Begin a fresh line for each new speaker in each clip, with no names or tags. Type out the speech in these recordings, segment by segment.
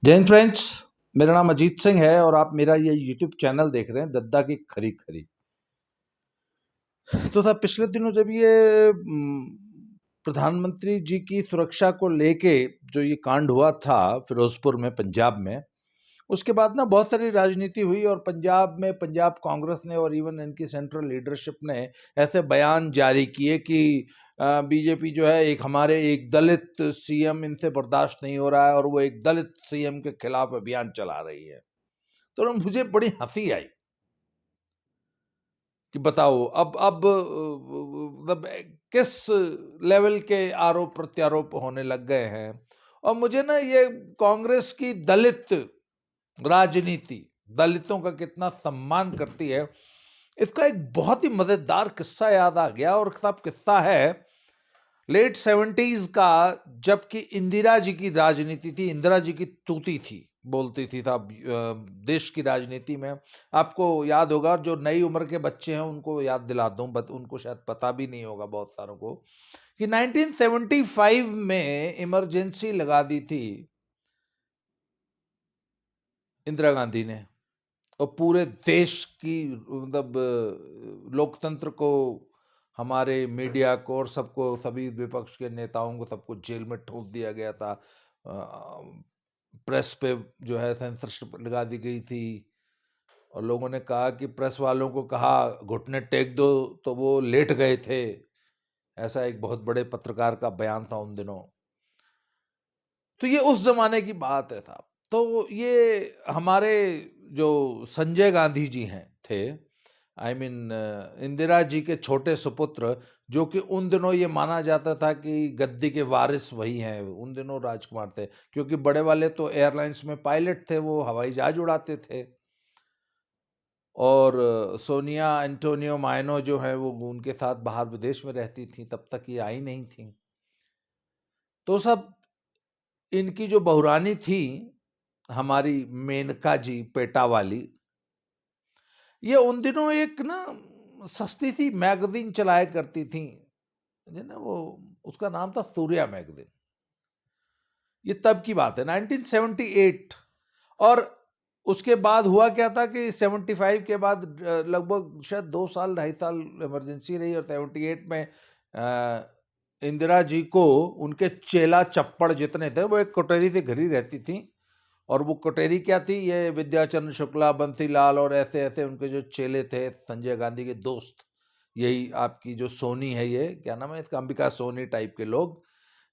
जय हिंद फ्रेंड्स। मेरा नाम अजीत सिंह है और आप मेरा ये यूट्यूब चैनल देख रहे हैं दद्दा की खरी खरी। तो था पिछले दिनों जब ये प्रधानमंत्री जी की सुरक्षा को लेके जो ये कांड हुआ था फिरोजपुर में पंजाब में, उसके बाद ना बहुत सारी राजनीति हुई और पंजाब में पंजाब कांग्रेस ने और इवन इनकी सेंट्रल लीडरशिप ने ऐसे बयान जारी किए कि बीजेपी जो है हमारे एक दलित सीएम इनसे बर्दाश्त नहीं हो रहा है और वो एक दलित सीएम के खिलाफ अभियान चला रही है। तो ना मुझे बड़ी हंसी आई कि बताओ अब मतलब किस लेवल के आरोप प्रत्यारोप होने लग गए हैं। और मुझे ना ये कांग्रेस की दलित राजनीति, दलितों का कितना सम्मान करती है, इसका एक बहुत ही मजेदार किस्सा याद आ गया। और सब किस्सा है लेट 70s का, जबकि इंदिरा जी की राजनीति थी, इंदिरा जी की तूती थी, बोलती थी साहब देश की राजनीति में। आपको याद होगा, जो नई उम्र के बच्चे हैं उनको याद दिला दूं, उनको शायद पता भी नहीं होगा बहुत सारों को, कि 1975 में इमरजेंसी लगा दी थी इंदिरा गांधी ने और पूरे देश की मतलब लोकतंत्र को, हमारे मीडिया को और सबको, सभी विपक्ष के नेताओं को सबको जेल में ठोक दिया गया था। प्रेस पे जो है सेंसरशिप लगा दी गई थी और लोगों ने कहा कि प्रेस वालों को कहा घुटने टेक दो तो वो लेट गए थे। ऐसा एक बहुत बड़े पत्रकार का बयान था उन दिनों। तो ये उस जमाने की बात है साहब। तो ये हमारे जो संजय गांधी जी हैं थे, आई मीन इंदिरा जी के छोटे सुपुत्र, जो कि उन दिनों ये माना जाता था कि गद्दी के वारिस वही हैं, उन दिनों राजकुमार थे, क्योंकि बड़े वाले तो एयरलाइंस में पायलट थे, वो हवाई जहाज उड़ाते थे। और सोनिया एंटोनियो मायनो जो है वो उनके साथ बाहर विदेश में रहती थी, तब तक ये आई नहीं थी। तो सब इनकी जो बहुरानी थी, हमारी मेनका जी पेटा वाली, ये उन दिनों एक ना सस्ती सी मैगजीन चलाया करती थी, ना वो, उसका नाम था सूर्या मैगजीन। ये तब की बात है 1978। और उसके बाद हुआ क्या था कि 75 के बाद लगभग शायद 2 साल 2.5 साल इमरजेंसी रही और 78 में इंदिरा जी को उनके चेला चप्पड़ जितने थे वो एक कोठरी से घिरी रहती थी। और वो कोठरी क्या थी, ये विद्याचंद्र शुक्ला, बंसीलाल और ऐसे ऐसे उनके जो चेले थे, संजय गांधी के दोस्त, यही आपकी जो सोनी है, ये क्या नाम है इसका, अंबिका सोनी टाइप के लोग,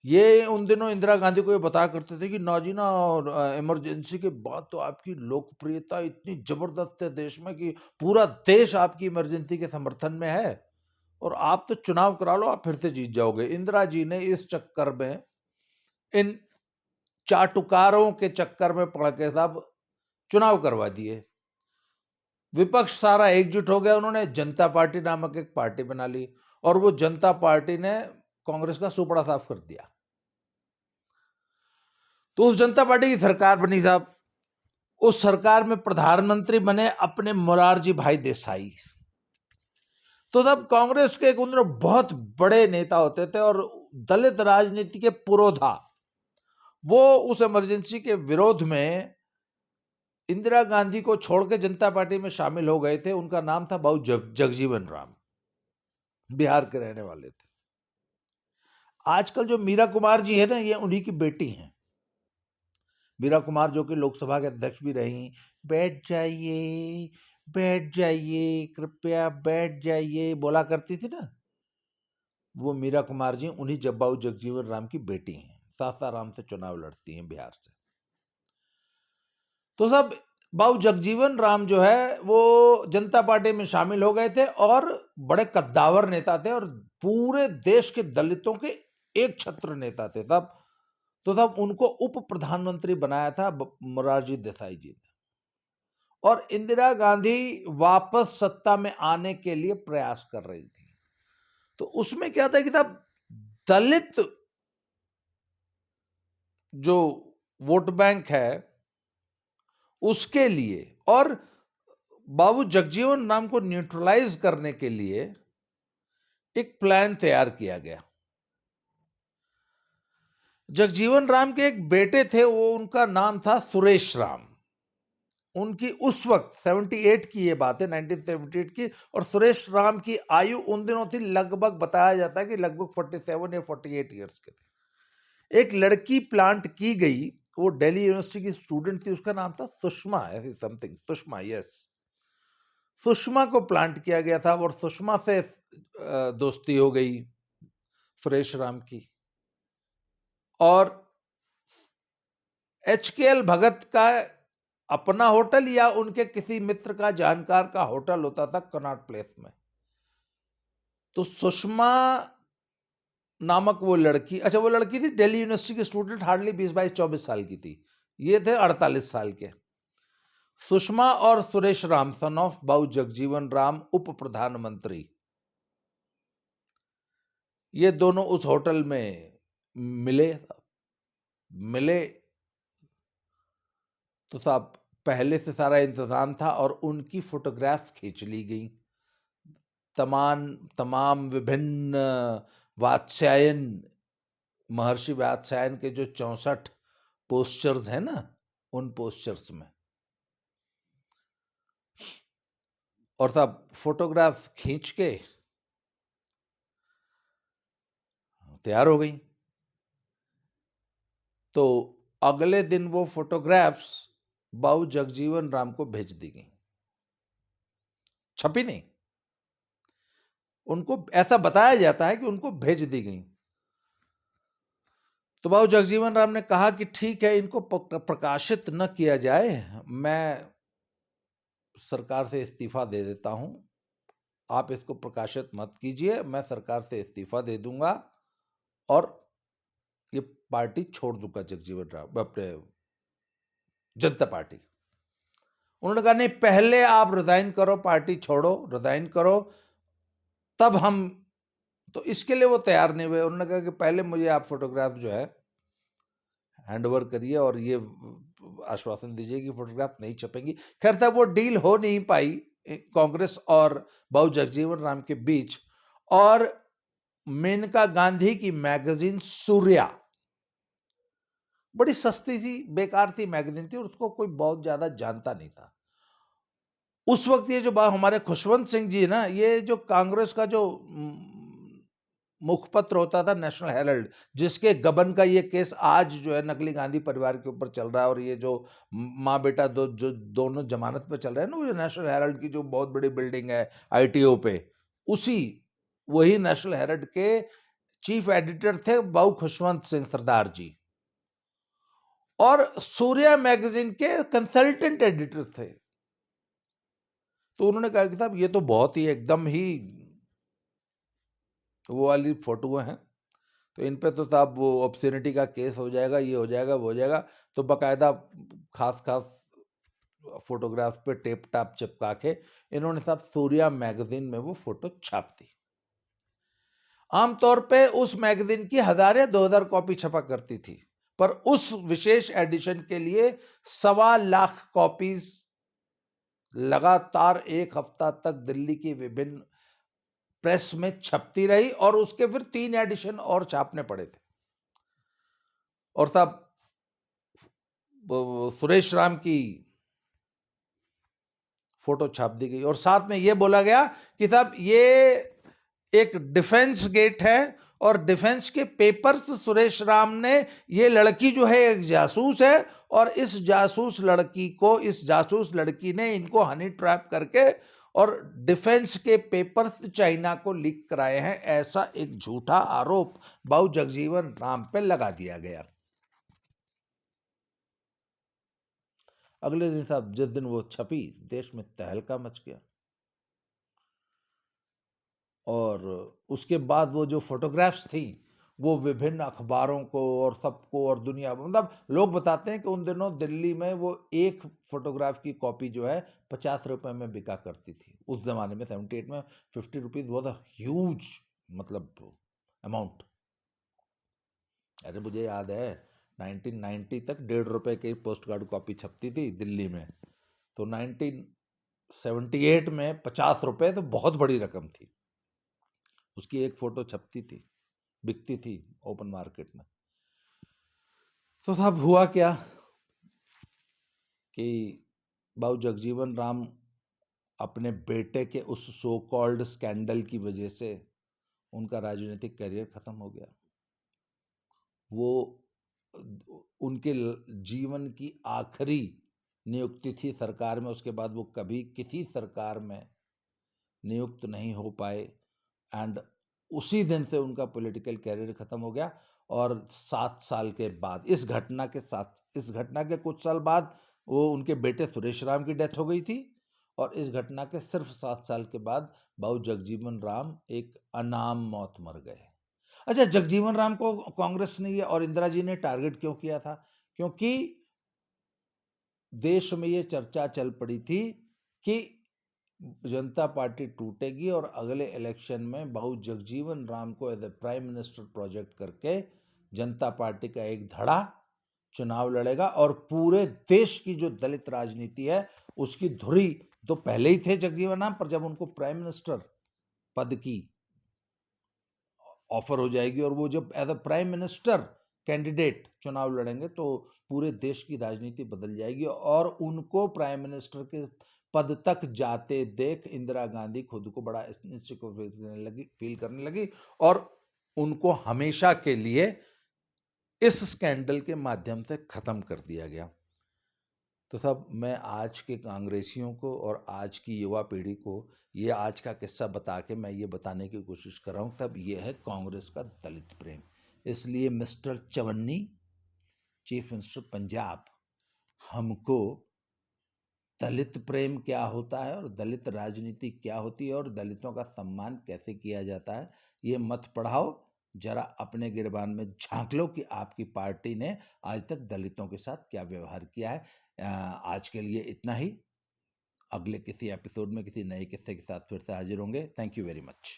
ये उन दिनों इंदिरा गांधी को ये बताया करते थे कि नाजीना, और इमरजेंसी के बाद तो आपकी लोकप्रियता इतनी जबरदस्त है देश में कि पूरा देश आपकी इमरजेंसी के समर्थन में है और आप तो चुनाव करा लो, आप फिर से जीत जाओगे। इंदिरा जी ने इस चक्कर में, इन चाटुकारों के चक्कर में पड़ के साहब चुनाव करवा दिए। विपक्ष सारा एकजुट हो गया, उन्होंने जनता पार्टी नामक एक पार्टी बना ली और वो जनता पार्टी ने कांग्रेस का सुपड़ा साफ कर दिया। तो उस जनता पार्टी की सरकार बनी साहब। उस सरकार में प्रधानमंत्री बने अपने मोरारजी भाई देसाई। तो तब कांग्रेस के एक उन बहुत बड़े नेता होते थे और दलित राजनीति के पुरोधा, वो उस इमरजेंसी के विरोध में इंदिरा गांधी को छोड़ के जनता पार्टी में शामिल हो गए थे। उनका नाम था बाबू जगजीवन राम, बिहार के रहने वाले थे। आजकल जो मीरा कुमार जी है ना, ये उन्हीं की बेटी हैं। मीरा कुमार जो कि लोकसभा के अध्यक्ष भी रही। बैठ जाइए, बैठ जाइए, कृपया बैठ जाइए बोला करती थी ना, वो मीरा कुमार जी उन्हीं जब्बाऊ जगजीवन राम की बेटी हैं। सासाराम से चुनाव लड़ती हैं, बिहार से। तो सब बाबू जगजीवन राम जो है वो जनता पार्टी में शामिल हो गए थे और बड़े कद्दावर नेता थे और पूरे देश के दलितों के एक छत्र नेता थे तब। तो तब उनको उप प्रधानमंत्री बनाया था मोरारजी देसाई जी ने। और इंदिरा गांधी वापस सत्ता में आने के लिए प्रयास कर रही थी। तो उसमें क्या था कि साहब दलित जो वोट बैंक है उसके लिए और बाबू जगजीवन राम को न्यूट्रलाइज करने के लिए एक प्लान तैयार किया गया। जगजीवन राम के एक बेटे थे, वो उनका नाम था सुरेश राम। उनकी उस वक्त 78 की ये बात है, 1978 की, और सुरेश राम की आयु उन दिनों थी लगभग, बताया जाता है कि लगभग 47 या 48 ईयर्स के थे। एक लड़की प्लांट की गई, वो दिल्ली यूनिवर्सिटी की स्टूडेंट थी, उसका नाम था सुषमा, ऐसी समथिंग, सुषमा, यस। सुषमा को प्लांट किया गया था और सुषमा से दोस्ती हो गई सुरेश राम की। और HKL भगत का अपना होटल या उनके किसी मित्र का, जानकार का होटल होता था कनॉट प्लेस में। तो सुषमा नामक वो लड़की, अच्छा वो लड़की थी दिल्ली यूनिवर्सिटी की स्टूडेंट, हार्डली 20-22-24 साल की थी, ये थे 48 साल के। सुषमा और सुरेश राम, सन ऑफ बाऊ जगजीवन राम, उप प्रधानमंत्री, ये दोनों उस होटल में मिले। तो साहब पहले से सारा इंतजाम था और उनकी फोटोग्राफ्स खींच ली गई। तमाम विभिन्न वात्स्यायन, महर्षि वात्स्यायन के जो 64 पोस्चर्स हैं ना, उन पोस्चर्स में, और साहब फोटोग्राफ खींच के तैयार हो गई। तो अगले दिन वो फोटोग्राफ्स बाऊ जगजीवन राम को भेज दी गई, छपी नहीं, उनको ऐसा बताया जाता है कि उनको भेज दी गई। तो बाबू जगजीवन राम ने कहा कि ठीक है, इनको प्रकाशित न किया जाए, मैं सरकार से इस्तीफा दे देता हूं, आप इसको प्रकाशित मत कीजिए, मैं सरकार से इस्तीफा दे दूंगा और ये पार्टी छोड़ दूंगा, जगजीवन राम, अपने जनता पार्टी। उन्होंने कहा नहीं, पहले आप रिजाइन करो, पार्टी छोड़ो, रिजाइन करो, तब हम। तो इसके लिए वो तैयार नहीं हुए। उन्होंने कहा कि पहले मुझे आप फोटोग्राफ जो है हैंड ओवर करिए और ये आश्वासन दीजिए कि फोटोग्राफ नहीं छपेंगी। खैर तब वो डील हो नहीं पाई कांग्रेस और बाबू जगजीवन राम के बीच। और मेनका गांधी की मैगजीन सूर्या, बड़ी सस्ती सी बेकार सी मैगजीन थी और उसको कोई बहुत ज्यादा जानता नहीं था उस वक्त। ये जो हमारे खुशवंत सिंह जी ना, ये जो कांग्रेस का जो मुखपत्र होता था नेशनल हेराल्ड, जिसके गबन का ये केस आज जो है नकली गांधी परिवार के ऊपर चल रहा है, और ये जो माँ बेटा जो दोनों जमानत पे चल रहे हैं ना, वो जो नेशनल हेराल्ड की जो बहुत बड़ी बिल्डिंग है ITO पे, वही नेशनल हेराल्ड के चीफ एडिटर थे बाबू खुशवंत सिंह सरदार जी, और सूर्या मैगजीन के कंसल्टेंट एडिटर थे। तो उन्होंने कहा कि साहब ये तो बहुत ही एकदम ही वो वाली फोटो हैं, तो इन पे तो साहब वो ऑब्स्सेनिटी का केस हो जाएगा, ये हो जाएगा, वो हो जाएगा। तो बकायदा खास फोटोग्राफ पे टेप टाप चिपका के इन्होंने साहब सूर्या मैगजीन में वो फोटो छाप दी। आमतौर पे उस मैगजीन की 1000 या 2000 कॉपी छपा करती थी, पर उस विशेष एडिशन के लिए 1.25 लाख कॉपीज लगातार 1 हफ्ता तक दिल्ली की विभिन्न प्रेस में छपती रही, और उसके फिर 3 एडिशन और छापने पड़े थे। और साहब सुरेश राम की फोटो छाप दी गई और साथ में यह बोला गया कि साहब ये एक डिफेंस गेट है, और डिफेंस के पेपर्स सुरेश राम ने, ये लड़की जो है एक जासूस है, और इस जासूस लड़की ने इनको हनी ट्रैप करके और डिफेंस के पेपर्स चाइना को लीक कराए हैं, ऐसा एक झूठा आरोप बाबू जगजीवन राम पे लगा दिया गया। अगले दिन साहब जिस दिन वो छपी, देश में तहलका मच गया, और उसके बाद वो जो फोटोग्राफ्स थी वो विभिन्न अखबारों को और सबको, और दुनिया, मतलब लोग बताते हैं कि उन दिनों दिल्ली में वो एक फोटोग्राफ की कॉपी जो है 50 रुपए में बिका करती थी उस जमाने में। 78 में 50 रुपीज वॉज अ ह्यूज, मतलब अमाउंट। अरे मुझे याद है 1990 तक 1.5 रुपए की पोस्ट कार्ड कॉपी छपती थी दिल्ली में, तो 1978 में 50 रुपए तो बहुत बड़ी रकम थी। उसकी एक फोटो छपती थी, बिकती थी ओपन मार्केट में। तो साहब हुआ क्या कि बाबू जगजीवन राम अपने बेटे के उस सो कॉल्ड स्कैंडल की वजह से उनका राजनीतिक करियर खत्म हो गया। वो उनके जीवन की आखिरी नियुक्ति थी सरकार में, उसके बाद वो कभी किसी सरकार में नियुक्त नहीं हो पाए। एंड उसी दिन से उनका पॉलिटिकल कैरियर खत्म हो गया। और 7 साल के बाद इस घटना के कुछ साल बाद वो उनके बेटे सुरेश राम की डेथ हो गई थी। और इस घटना के सिर्फ 7 साल के बाद बाबू जगजीवन राम एक अनाम मौत मर गए। अच्छा, जगजीवन राम को कांग्रेस ने ये और इंदिरा जी ने टारगेट क्यों किया था? क्योंकि देश में ये चर्चा चल पड़ी थी कि जनता पार्टी टूटेगी और अगले इलेक्शन में बाबू जगजीवन राम को as a prime minister project करके जनता पार्टी का एक धड़ा चुनाव लड़ेगा और पूरे देश की जो दलित राजनीति है उसकी धुरी तो पहले ही थे जगजीवन राम, पर जब उनको प्राइम मिनिस्टर पद की ऑफर हो जाएगी और वो जब as a prime minister candidate चुनाव लड़ेंगे तो पूरे देश की राजनीति बदल जाएगी। और उनको प्राइम मिनिस्टर के पद तक जाते देख इंदिरा गांधी खुद को बड़ा इनसिक्योर फील करने लगी और उनको हमेशा के लिए इस स्कैंडल के माध्यम से खत्म कर दिया गया। तो साहब मैं आज के कांग्रेसियों को और आज की युवा पीढ़ी को ये आज का किस्सा बता के मैं ये बताने की कोशिश कर रहा हूँ साहब, ये है कांग्रेस का दलित प्रेम। इसलिए मिस्टर चवन्नी, चीफ मिनिस्टर पंजाब, हमको दलित प्रेम क्या होता है और दलित राजनीति क्या होती है और दलितों का सम्मान कैसे किया जाता है ये मत पढ़ाओ, जरा अपने गिरबान में झांक लो कि आपकी पार्टी ने आज तक दलितों के साथ क्या व्यवहार किया है। आज के लिए इतना ही। अगले किसी एपिसोड में किसी नए किस्से के साथ फिर से हाजिर होंगे। Thank you very much.